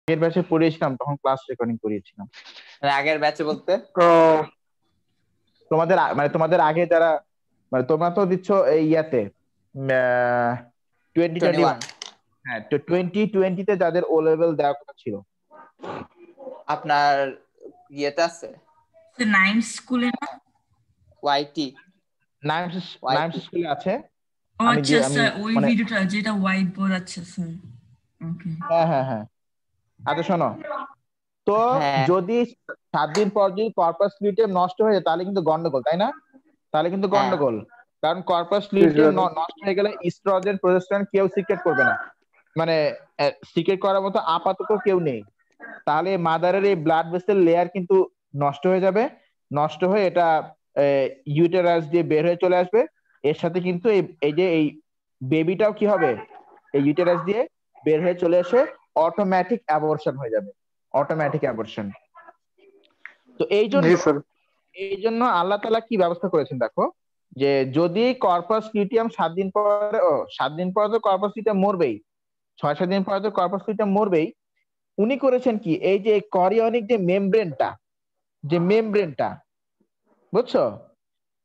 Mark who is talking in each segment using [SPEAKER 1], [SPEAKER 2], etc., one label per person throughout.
[SPEAKER 1] আগের ব্যাচে পড়িয়েছিলাম, তখন ক্লাস রেকর্ডিং করিয়েছিলাম।
[SPEAKER 2] আগের ব্যাচে বলতে
[SPEAKER 1] তোমাদের মানে তোমাদের আগে যারা, মানে তোমরা তো দিচ্ছ এই ইয়াতে 2021।
[SPEAKER 2] 21
[SPEAKER 1] হ্যাঁ, তো 2020-তে যাদের ও লেভেল দেওয়ার কথা ছিল।
[SPEAKER 2] আপনার ইয়েতে আছে
[SPEAKER 3] নাইমস স্কুলে না?
[SPEAKER 2] ওয়াইটি
[SPEAKER 1] নাইমস নাইমস স্কুলে আছে।
[SPEAKER 3] ও
[SPEAKER 1] আমি যে
[SPEAKER 3] আচ্ছা
[SPEAKER 1] আমি
[SPEAKER 3] স্যার, ওই
[SPEAKER 1] মানে
[SPEAKER 3] ভিডিওটা যেটা হোয়াইট বোর্ড আছে স্যার। ওকে।
[SPEAKER 1] হ্যাঁ হ্যাঁ হ্যাঁ। আচ্ছা শোনো, তো
[SPEAKER 2] হ্যাঁ
[SPEAKER 1] যদি 7 দিন পর যদি কর্পাস লিউটিয়াম নষ্ট হয়ে যায় তাহলে কিন্তু গন্ডগোল, তাই না? তাহলে কিন্তু
[SPEAKER 2] হ্যাঁ
[SPEAKER 1] গন্ডগোল। কারণ কর্পাস লিউটিয়াম নষ্ট হয়ে গেলে ইস্ট্রোজেন প্রোজেস্টেরন কেউ সিক্রেট করবে না, মানে সিক্রেট করার মতো আপাতত কেউ নেই। তাহলে মাদারের এই ব্লাড ভেসেল লেয়ার কিন্তু নষ্ট হয়ে যাবে। নষ্ট হয়ে এটা ইউটেরাস দিয়ে বের হয়ে চলে আসবে। এর সাথে কিন্তু এই যে এই বেবিটাও কি হবে, এই ইউটেরাস দিয়ে বের হয়ে চলে এসে অটোমেটিক অ্যাবর্শন হয়ে যাবে, অটোমেটিক অ্যাবর্শন। তো এই জন্য আল্লাহ তাআলা কি ব্যবস্থা করেছেন দেখো, যে যদি কর্পাস লিউটিয়াম 7 দিন পরে, 7 দিন পরে তো কর্পাস লিউটিয়াম মরবেই, 6-7 দিন পরে তো কর্পাস লিউটিয়াম মরবেই। উনি করেছেন কি, এই যে করিয়নিক যে মেমব্রেনটা, বুঝছো,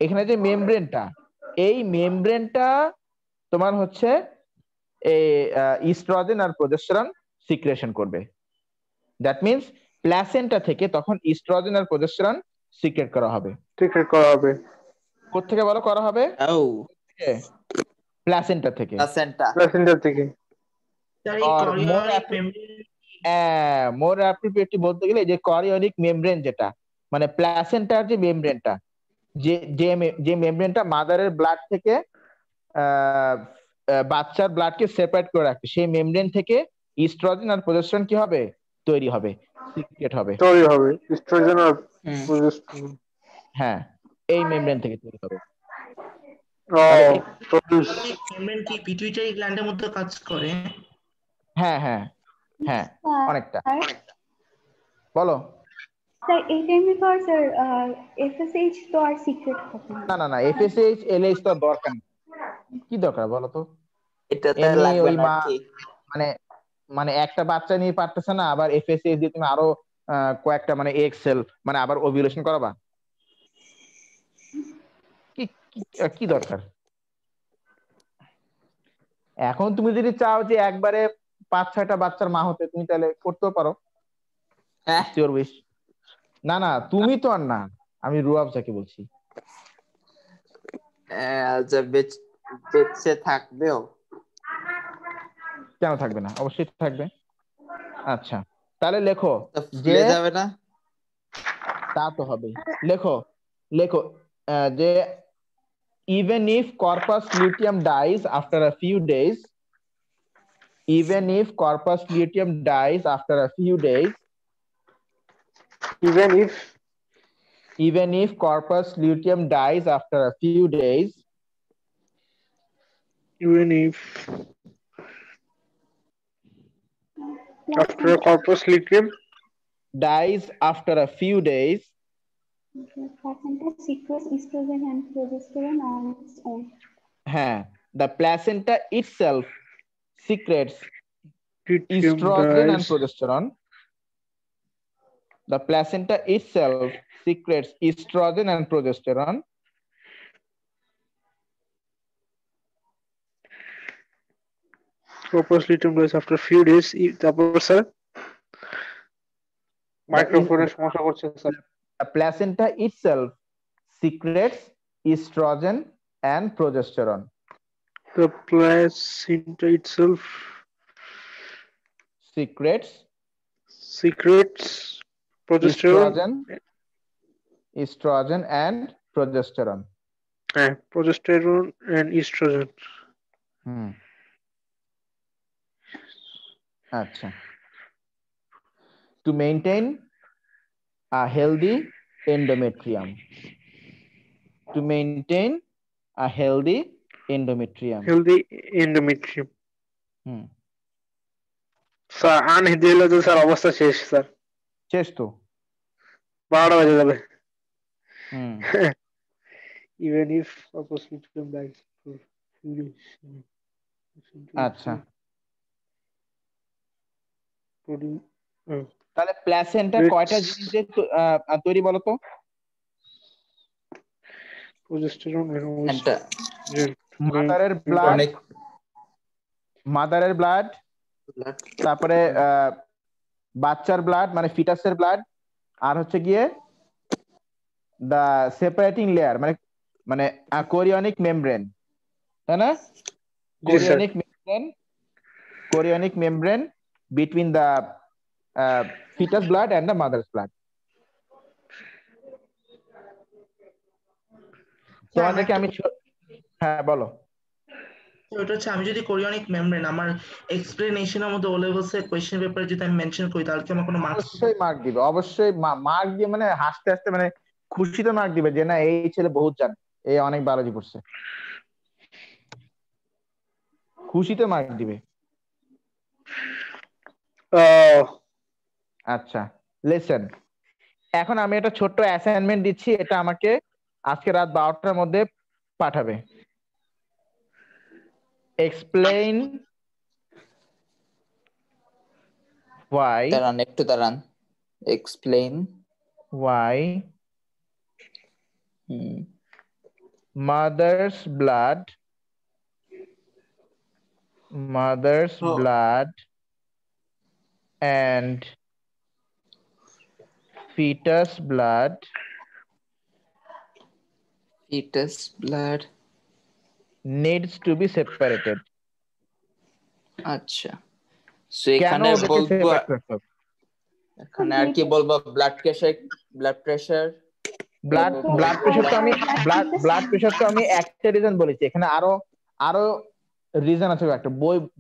[SPEAKER 1] এখানে যে মেমব্রেনটা, এই মেমব্রেনটা তোমার হচ্ছে এই ইস্ট্রোজেন আর প্রোজেস্টেরন সিক্রেশন করবে। দ্যাট মিন্স প্ল্যাসেন্টা থেকে তখন ইস্ট্রোজেন আর প্রোজেস্টেরন সিক্রেট করা হবে। কোত্থেকে বলো করা হবে?
[SPEAKER 2] ও
[SPEAKER 1] প্ল্যাসেন্টা থেকে।
[SPEAKER 2] প্লাসেন্টা
[SPEAKER 1] আর মোর অ্যাপ্রোপ্রিয়েটলি বলতে গেলে যে করিয়নিক মেমব্রেন, যেটা মানে প্ল্যাসেন্টার যে মেমব্রেনটা, যে মেমব্রেনটা মাদারের ব্লাড থেকে বাচ্চার ব্লাডকে সেপারেট করে রাখে, সেই মেমব্রেন থেকে ইস্ট্রোজেন আর প্রোজেস্টেরন কি হবে, তৈরি হবে, সিক্রেট হবে।
[SPEAKER 4] ইস্ট্রোজেন আর প্রোজেস্টেরন।
[SPEAKER 1] হ্যাঁ, এই মেমব্রেন থেকে তৈরি হবে।
[SPEAKER 5] মেমব্রেন কি পিটুইটারি গ্ল্যান্ডের মধ্যে কাজ করে?
[SPEAKER 1] হ্যাঁ হ্যাঁ হ্যাঁ, অনেকটা। বলো।
[SPEAKER 6] স্যার এই টাইমে তো আর স্যার এফএসএইচ তো আর সিক্রেট হবে
[SPEAKER 1] না না না, এফএসএইচ এলএইচ তো দরকার নেই। কি দরকার বলো তো?
[SPEAKER 2] এটা তো
[SPEAKER 1] এমনি
[SPEAKER 2] লাগবে
[SPEAKER 1] ওই
[SPEAKER 2] না
[SPEAKER 1] মা
[SPEAKER 2] কি
[SPEAKER 1] মানে মানে একটা বাচ্চা নিয়ে পারতেছে না, আবার এফএসএইচ দিয়ে তুমি আরো কয়েকটা মানে এক্সেল মানে আবার ওভিউলেশন করাবা? কি কি দরকার? এখন তুমি যদি চাও যে একবারে 5-6টা বাচ্চার মা হতে, তুমি তাহলে করতেও পারো,
[SPEAKER 2] হ্যাঁ
[SPEAKER 1] ইওর উইশ। না না, তুমি তো আর না, আমি রুয়াবজাকে বলছি।
[SPEAKER 2] যে বেঁচে থাকবেও।
[SPEAKER 1] কেন থাকবে না, অবশ্যই থাকবে। আচ্ছা তাহলে লেখো যে
[SPEAKER 2] ফুলে যাবে না?
[SPEAKER 1] তা তো হবে। লেখো লেখো যে even if corpus luteum dies after a few days, even if corpus luteum dies after a few days, even if corpus luteum dies after a few days,
[SPEAKER 4] even if after corpus luteum
[SPEAKER 1] dies after a few days,
[SPEAKER 6] placenta secretes estrogen and progesterone on its own.
[SPEAKER 1] the placenta itself secretes
[SPEAKER 4] luteum
[SPEAKER 1] estrogen and
[SPEAKER 4] dies.
[SPEAKER 1] progesterone. The placenta itself secretes estrogen and progesterone.
[SPEAKER 4] Corpus luteum dies after few days. তারপর sir মাইক্রোফোনের সমস্যা করছে sir.
[SPEAKER 1] The placenta itself secretes estrogen and progesterone.
[SPEAKER 4] The placenta itself
[SPEAKER 1] secretes
[SPEAKER 4] progesterone
[SPEAKER 1] and progesterone.
[SPEAKER 4] Progesterone and estrogen.
[SPEAKER 1] আচ্ছা, to maintain a healthy endometrium. To maintain a healthy endometrium.
[SPEAKER 4] Sir unhealthy হলে তো sir অবস্থা শেষ sir.
[SPEAKER 1] শেষ তো,
[SPEAKER 4] 12টা বাজে যাবে। Even if corpus luteum dies for few days.
[SPEAKER 1] আচ্ছা
[SPEAKER 4] হুম।
[SPEAKER 1] তাহলে প্ল্যাসেন্টা
[SPEAKER 4] It's
[SPEAKER 1] কয়টা জিনিস দিয়ে তৈরি বলো তো?
[SPEAKER 4] progesterone and
[SPEAKER 2] একটা
[SPEAKER 1] মাদারের ব্লাড,
[SPEAKER 2] অনেক
[SPEAKER 1] মাদারের ব্লাড,
[SPEAKER 2] blood।
[SPEAKER 1] তারপরে বাচ্চার ব্লাড মানে ফিটাসের ব্লাড, আর হচ্ছে গিয়ে দা সেপারেটিং লেয়ার মানে মানে কোরিয়নিক মেমব্রেন, তাই না?
[SPEAKER 4] জি sir.
[SPEAKER 1] Chorionic membrane between the fetus blood and the mother's blood. তোমাদেরকে আমি হ্যাঁ বলো।
[SPEAKER 5] ওটা হচ্ছে আমি যদি কোরিয়নিক মেমব্রেন আমার এক্সপ্লেনেশনের মধ্যে ও লেভেলস এর কোশ্চেন পেপারে যদি আমি মেনশন করি তাহলে কি আমার কোনো মার্কস?
[SPEAKER 1] অবশ্যই মার্ক দিবে, অবশ্যই মার্ক দিয়ে মানে হাসতে হাসতে মানে খুশিতে মার্ক দিবে যে না এই ছেলে বহুত জানে, এই অনেক বায়োলজি পড়ছে, খুশিতে মার্ক দিবে। আচ্ছা লিসেন, এখন আমি একটা ছোট্ট অ্যাসাইনমেন্ট দিচ্ছি, এটা আমাকে আজকে রাত 12টার মধ্যে পাঠাবে। এক্সপ্লেইন why
[SPEAKER 2] একটু দাঁড়ান। Explain
[SPEAKER 1] why mother's blood and fetus blood needs to be separated.
[SPEAKER 2] আচ্ছা, সো
[SPEAKER 1] কেন
[SPEAKER 2] এখানে
[SPEAKER 1] ওদেরকে
[SPEAKER 2] বলবো,
[SPEAKER 1] সেপারেট করতে হবে?
[SPEAKER 2] এখানে আর কি বলবো, ব্লাড প্রেশার
[SPEAKER 1] ব্লাড প্রেশার তো আমি ব্লাড প্রেশার তো আমি একটা রিজন বলেছি, এখানে আরো রিজন আছে একটা,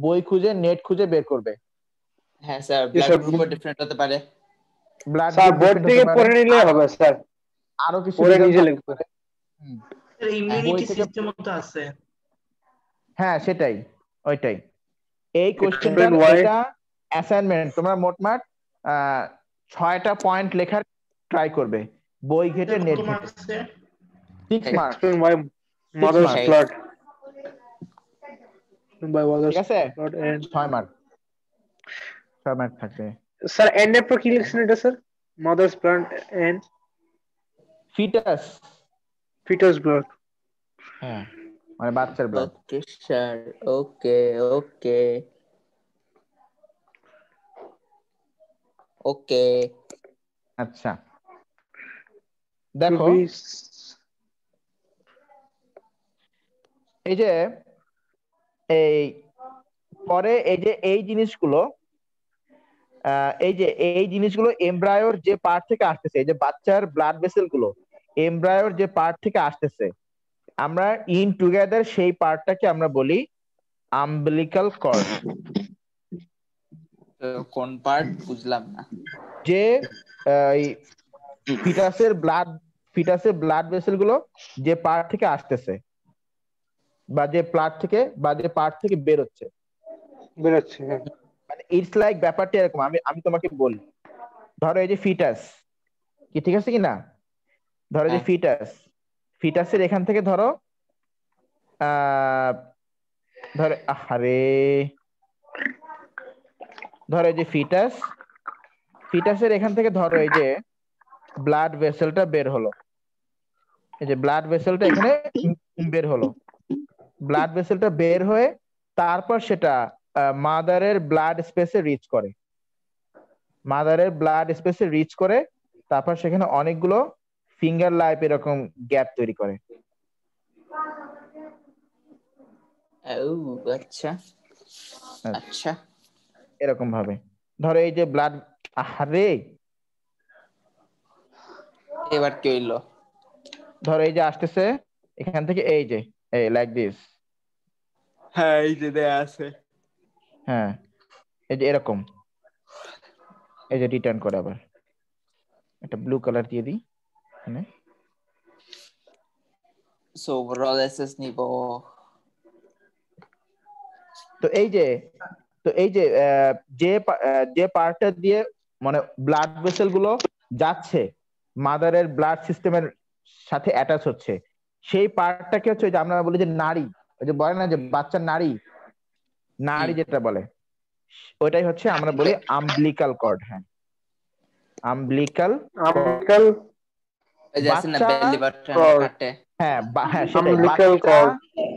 [SPEAKER 1] বই খুঁজে নেট খুঁজে বের করবে।
[SPEAKER 2] হ্যাঁ স্যার, ব্লাড গ্রুপ ডিফারেন্ট হতে পারে,
[SPEAKER 1] ব্লাড
[SPEAKER 4] স্যার বোর্ড থেকে পড়ে নিলে হবে স্যার,
[SPEAKER 1] আরো কিছু
[SPEAKER 4] পড়ে নিজে লিখবো।
[SPEAKER 5] ইমিউনিটি সিস্টেম তো আছে।
[SPEAKER 1] হ্যাঁ সেটাই, ওইটাই এই কোশ্চেনটা।
[SPEAKER 4] Explain why.
[SPEAKER 1] এটা অ্যাসাইনমেন্ট, তোমরা মোটমাট 6টা পয়েন্ট লেখার ট্রাই করবে, বই ঘেটে নেট ঘেটে। 6 marks.
[SPEAKER 4] Explain why mother's
[SPEAKER 2] marks.
[SPEAKER 4] blood by mother's
[SPEAKER 1] ঠিক আছে,
[SPEAKER 4] blood and
[SPEAKER 1] 6 মার্ক, 6 মার্ক থাকবে।
[SPEAKER 4] স্যার এন্ড এর পর কি লিখছেন এটা sir? mother's blood and fetus blood।
[SPEAKER 1] হ্যাঁ মানে বাচ্চার ব্লাড।
[SPEAKER 2] প্রেশার, ওকে ওকে ওকে।
[SPEAKER 1] আচ্ছা দেখো, এই যে এই পরে এই জিনিসগুলো এমব্রায়োর যে পার্ট থেকে আসতেছে, এই যে বাচ্চার ব্লাড ভেসেল গুলো এমব্রায়োর যে পার্ট থেকে আসতেছে, আমরা ইন টুগেদার সেই পার্টটাকে আমরা বলি আম্বিলিকাল কর্ড।
[SPEAKER 2] কোন পার্ট বুঝলাম না?
[SPEAKER 1] যে ফিটাসের ব্লাড ভেসেল গুলো যে পার্ট থেকে আসতেছে বা যে পার্ট থেকে বেরোচ্ছে, মানে ইটস লাইক ব্যাপারটা এরকম। আমি তোমাকে বলি, ধরো এই যে ফিটাস, কি ঠিক আছে কি না? ধরো যে ফিটাসের এখান থেকে ধরো ধরো এই যে ফিটাসের এখান থেকে ধরো এই যে ব্লাড ভেসেলটা বের হলো, এই যে ব্লাড ভেসেলটা এখানে বের হলো, ব্লাড ভেসেলটা বের হয়ে তারপর সেটা মাদারের ব্লাড স্পেসে রিচ করে, তারপর সেখানে অনেকগুলো ফিঙ্গার লাইপ এরকম গ্যাপ তৈরি করে।
[SPEAKER 2] আচ্ছা আচ্ছা,
[SPEAKER 1] এরকম ভাবে ধরো এই যে ব্লাড,
[SPEAKER 2] এবার কি হইলো?
[SPEAKER 1] ধরো এই যে আসতেছে এখান থেকে, এই যে লাইক দিস,
[SPEAKER 2] হ্যাঁ এই যে দেয়া আছে,
[SPEAKER 1] হ্যাঁ এই যে এরকম, এই যে রিটার্ন করে আবার একটা ব্লু কালার দিয়ে দিই এখানে।
[SPEAKER 2] সো ওভারঅল এসএস নিব।
[SPEAKER 1] তো এই যে যে পার্টটা দিয়ে মানে ব্লাড ভেসেল গুলো যাচ্ছে মাদারের ব্লাড সিস্টেমের সাথে অ্যাটাচ হচ্ছে, সেই পার্টটাকে হচ্ছে যে আমরা বলি যে নাড়ি, ওই যে বলে না যে বাচ্চার নাড়ি যেটা বলে, ওইটাই হচ্ছে আমরা বলি আম্বিলিকাল কর্ড। হ্যাঁ আম্বিলিকাল
[SPEAKER 4] umbilical
[SPEAKER 2] ওই যে আছে না
[SPEAKER 1] বাচ্চা
[SPEAKER 2] বেলি বাটন
[SPEAKER 4] cord,
[SPEAKER 2] কাটে।
[SPEAKER 1] হ্যাঁ সেটাই
[SPEAKER 4] umbilical
[SPEAKER 1] বাচ্চা
[SPEAKER 4] cord.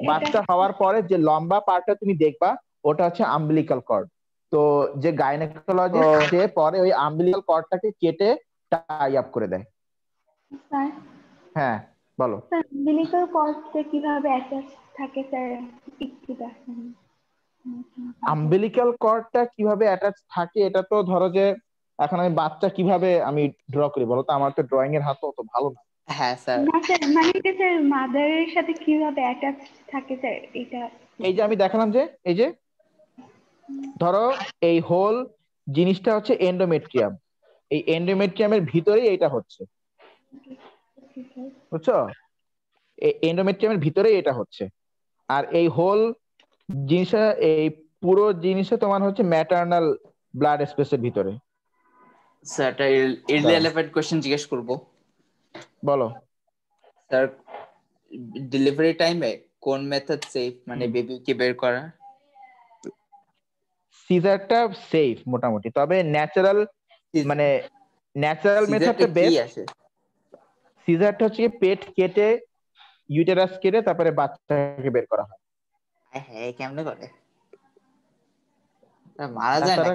[SPEAKER 1] বাচ্চা হওয়ার পরে যে লম্বা পার্টটা তুমি দেখবা ওটা হচ্ছে আম্বিলিকাল কর্ড। তো যে গাইনেকোলজিস্ট
[SPEAKER 4] ও।
[SPEAKER 1] সে পরে ওই আম্বিলিকাল কর্ডটাকে কেটে টাই আপ করে দেয়।
[SPEAKER 6] স্যার
[SPEAKER 1] হ্যাঁ বলো।
[SPEAKER 6] স্যার umbilical cord কিভাবে অ্যাটাচ থাকে স্যার একটু দেখান।
[SPEAKER 1] আম্বিলিকাল কর্ডটা কিভাবে অ্যাটাচ থাকে এটা তো ধরো যে এখন আমি বাচ্চা কিভাবে আমি ড্র করি বলো তো, আমার তো ড্রয়িং এর হাত অত ভালো না।
[SPEAKER 2] হ্যাঁ স্যার,
[SPEAKER 6] না স্যার মানে এটা স্যার মাদারের সাথে কিভাবে অ্যাটাচ থাকে স্যার এটা।
[SPEAKER 1] এই যে আমি দেখালাম যে এই যে ধরো এই হোল জিনিসটা হচ্ছে এন্ডোমেট্রিয়াম, এই এন্ডোমেট্রিয়ামের ভিতরেই এটা হচ্ছে, বুঝছো? এন্ডোমেট্রিয়ামের ভিতরেই এটা হচ্ছে, আর এই হোল জিনিসটা এই পুরো জিনিসটা তোমার হচ্ছে ম্যাটারনাল ব্লাড স্পেসের ভিতরে।
[SPEAKER 2] স্যার একটা ইররিলেভেন্ট কোশ্চেন জিজ্ঞেস করব।
[SPEAKER 1] বলো।
[SPEAKER 2] স্যার ডেলিভারি টাইমে কোন মেথড সেফ, মানে বেবিকে বের করা?
[SPEAKER 1] সিজারটা সেফ মোটামুটি, তবে ন্যাচারাল মানে ন্যাচারাল মেথডটা বেস্ট। সিজারটা হচ্ছে পেট কেটে ইউটেরাস কেটে তারপরে বাচ্চাকে বের করা হয়।
[SPEAKER 2] হ্যাঁ কেমনে করে? মারা যায় না?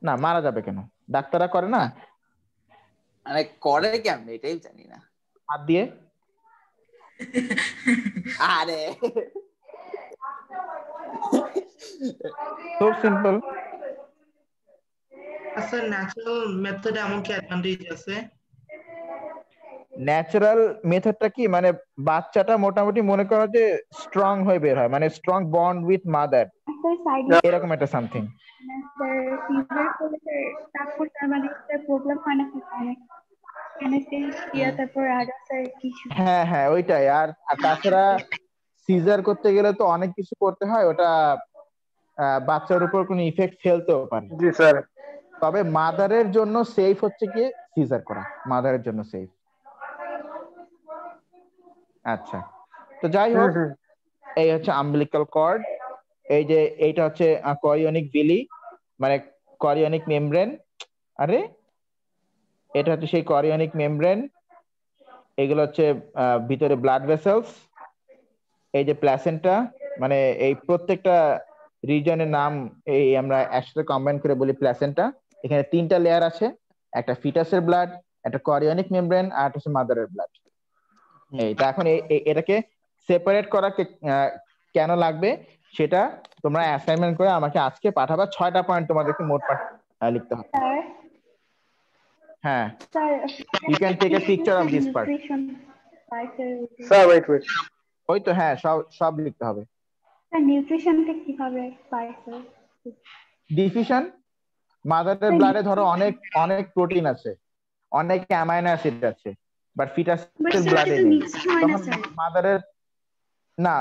[SPEAKER 1] না মারা যাবে কেন, ডাক্তাররা করে না?
[SPEAKER 2] মানে করে কেমনে এটাই জানি না।
[SPEAKER 1] হাত দিয়ে।
[SPEAKER 2] আরে
[SPEAKER 1] খুব সিম্পল।
[SPEAKER 5] স্যার ন্যাচারাল মেথডে এমন কি অ্যাডভান্টেজ আছে?
[SPEAKER 1] ন্যাচারাল মেথডটা কি মানে বাচ্চাটা মোটামুটি মনে করো যে স্ট্রং হয়ে বের হয়, মানে স্ট্রং বন্ড উইথ মাদার, এরকম একটা সামথিং।
[SPEAKER 6] স্যার সিজার করলে স্যার তারপর তার মানে স্যার প্রবলেম হয় না মানে অ্যানেস্থেসিয়া তারপর আর স্যার কিছু।
[SPEAKER 1] হ্যাঁ ওইটাই। আর তাছাড়া সিজার করতে গেলে তো অনেক কিছু করতে হয়, ওটা বাচ্চার উপর কোনো ইফেক্ট ফেলতেও পারে।
[SPEAKER 4] জি স্যার।
[SPEAKER 1] তবে মাদারের জন্য সেফ হচ্ছে কি সিজার করা, মাদারের জন্য সেফ। আচ্ছা তো যাই হোক, এই হচ্ছে আম্বিলিকাল কর্ড, এই যে এইটা হচ্ছে কোরিয়নিক ভিলি মানে কোরিয়নিক মেমব্রেন। আরে এটা হচ্ছে সেই কোরিয়নিক মেমব্রেন, এগুলো হচ্ছে ভিতরে ব্লাড ভেসেলস। এই যে প্ল্যাসেন্টা, মানে এই প্রত্যেকটা রিজনের নাম এই আমরা একসাথে কম্বাইন করে বলি প্ল্যাসেন্টা। এখানে 3টা লেয়ার আছে, একটা ফিটাসের ব্লাড, একটা কোরিয়নিক মেমব্রেন, আর একটা হচ্ছে মাদারের ব্লাড। এইটা এখন এটাকে সেপারেট করা কেন লাগবে সেটা তোমরা অ্যাসাইনমেন্ট করে আমাকে আজকে পাঠাবা। 6টা পয়েন্ট তোমাদেরকে মোট লিখতে হবে। হ্যাঁ, you can take a picture of this part.
[SPEAKER 4] Sir wait
[SPEAKER 1] ওই তো হ্যাঁ, সব লিখতে হবে।
[SPEAKER 6] স্যার নিউট্রিশনটা কিভাবে পায় স্যার?
[SPEAKER 1] ডিফিশন মাদারের ব্লাডে ধরো অনেক প্রোটিন আছে, অনেক অ্যামাইনো অ্যাসিড আছে, বাট ফিটাসের ব্লাডে নেই। তখন মাদারের না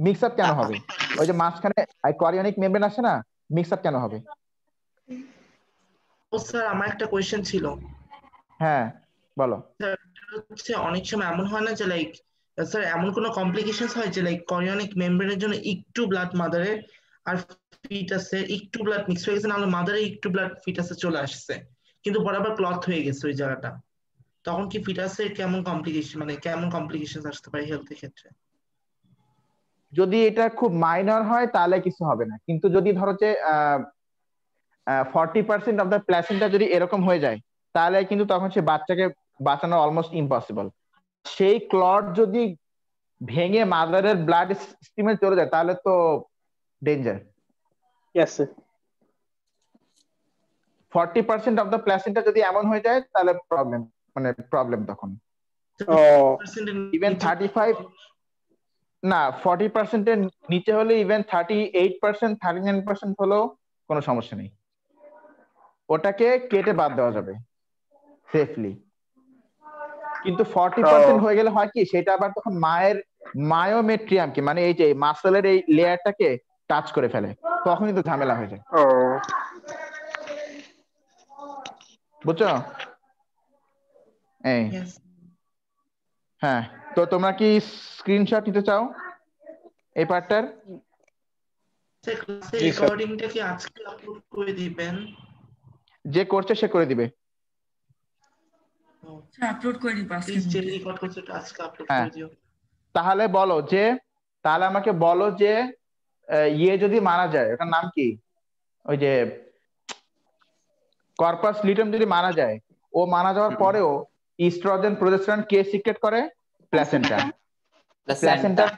[SPEAKER 1] মিক্স আপ কেন হবে? ওই যে মাঝখানে কোরিয়নিক মেমব্রেন আছে না, মিক্স আপ কেন হবে?
[SPEAKER 5] ও স্যার আমার একটা কোয়েশ্চেন ছিল।
[SPEAKER 1] হ্যাঁ বলো।
[SPEAKER 5] স্যার হচ্ছে অনেক সময় এমন হয় না যে লাইক স্যার এমন কোনো কমপ্লিকেশনস হয় যে লাইক কোরিয়নিক মেমব্রেনের জন্য একটু ব্লাড মাদারের আর ফিটাসে একটু ব্লাড মিক্স হয়ে গেছে, নাহলে মাদারে একটু ব্লাড ফিটাসে চলে আসছে কিন্তু বরাবর ক্লথ হয়ে গেছে ওই জায়গাটা, তখন কি ফিটাসের কেমন কমপ্লিকেশন আসতে পারে হেলথের ক্ষেত্রে?
[SPEAKER 1] যদি এটা খুব মাইনর হয় তাহলে কিছু হবে না, কিন্তু যদি ধরো যে 40% অফ দ্য প্ল্যাসেন্টা যদি এরকম হয়ে যায় তাহলে কিন্তু তখন সে বাচ্চাকে বাঁচানো অলমোস্ট ইম্পসিবল। সেই ক্লট যদি ভেঙে মাদারের ব্লাড স্ট্রিমে চলে যায় তাহলে তো danger.
[SPEAKER 4] Yes sir.
[SPEAKER 1] 40% of the placenta যদি এমন হয়ে যায় তাহলে প্রবলেম তখন। ইভেন 35 না 40% এর নিচে হলে ইভেন 38% 39% হলেও কোনো সমস্যা নেই, ওটাকে কেটে বাদ দেওয়া যাবে সেফলি। কিন্তু 40% হয়ে গেলে হয় কি, সেটা আবার তখন মায়ের মায়োমেট্রিয়ামকে মানে এই যে মাসলের এই লেয়ারটাকে টাচ করে ফেলে, তখনই তো ঝামেলা হয়ে যায়। বুঝছো? এই হ্যাঁ, তো তোমরা কি স্ক্রিনশট নিতে চাও এই পার্টটার?
[SPEAKER 5] রেকর্ডিংটা কি আজকে আপলোড করে দিবেন?
[SPEAKER 1] যে করছে সে করে দিবে।
[SPEAKER 3] আপলোড করে দিবা আজকে
[SPEAKER 5] প্লিজ যে রেকর্ড করছো এটা আজকে আপলোড
[SPEAKER 1] হ্যাঁ।
[SPEAKER 5] করে দিও।
[SPEAKER 1] তাহলে আমাকে বলো যে ইয়ে যদি মারা যায়, ওটার নাম কি, ওই যে কর্পাস লিটাম যদি মারা যায়, ও মারা যাওয়ার পরেও ইস্ট্রোজেন প্রোজেস্টেরন কে সিক্রেট করে? প্ল্যাসেন্টা। প্ল্যাসেন্টার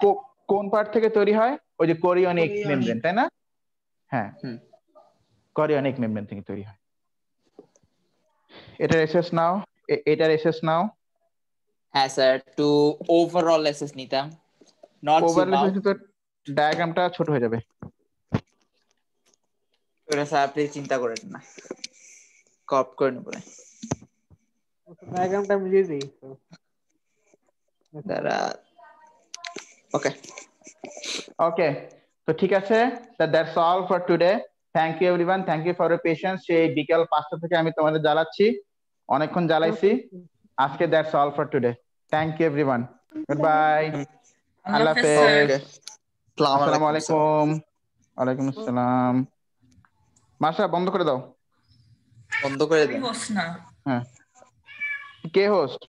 [SPEAKER 1] কোন পার্ট থেকে তৈরি হয়? ওই যে কোরিয়নিক মেমব্রেন, তাই না? হ্যাঁ, কোরিয়নিক মেমব্রেন থেকে তৈরি হয়। এটার এসএস নাও, এটার এসএস নাও।
[SPEAKER 2] হ্যাঁ স্যার, টু ওভারঅল এসএস নিতাম, not
[SPEAKER 1] overall
[SPEAKER 2] zoom out.
[SPEAKER 1] SS তো ডায়াগ্রামটা ছোট হয়ে যাবে।
[SPEAKER 2] ওটা স্যার আপনি চিন্তা করেন না, কপ করে নেব।
[SPEAKER 4] ডায়াগ্রামটা আমি দিয়ে দিই।
[SPEAKER 2] দাঁড়া, ওকে
[SPEAKER 1] ওকে, তো ঠিক আছে, that's all for today. Thank you everyone, thank you for your patience. সেই বিকেল 5টা থেকে আমি তোমাদের জ্বালাচ্ছি, অনেকক্ষণ জ্বালাইছি। আজকে that's all for today. Thank you everyone, good bye, আল্লাহ হাফেজ, আসসালামু আলাইকুম। ওয়ালাইকুম আসসালাম। মাসা বন্ধ করে দাও।
[SPEAKER 2] বন্ধ করে দেন।
[SPEAKER 3] হোস না।
[SPEAKER 1] হ্যাঁ, কে হোস্ট?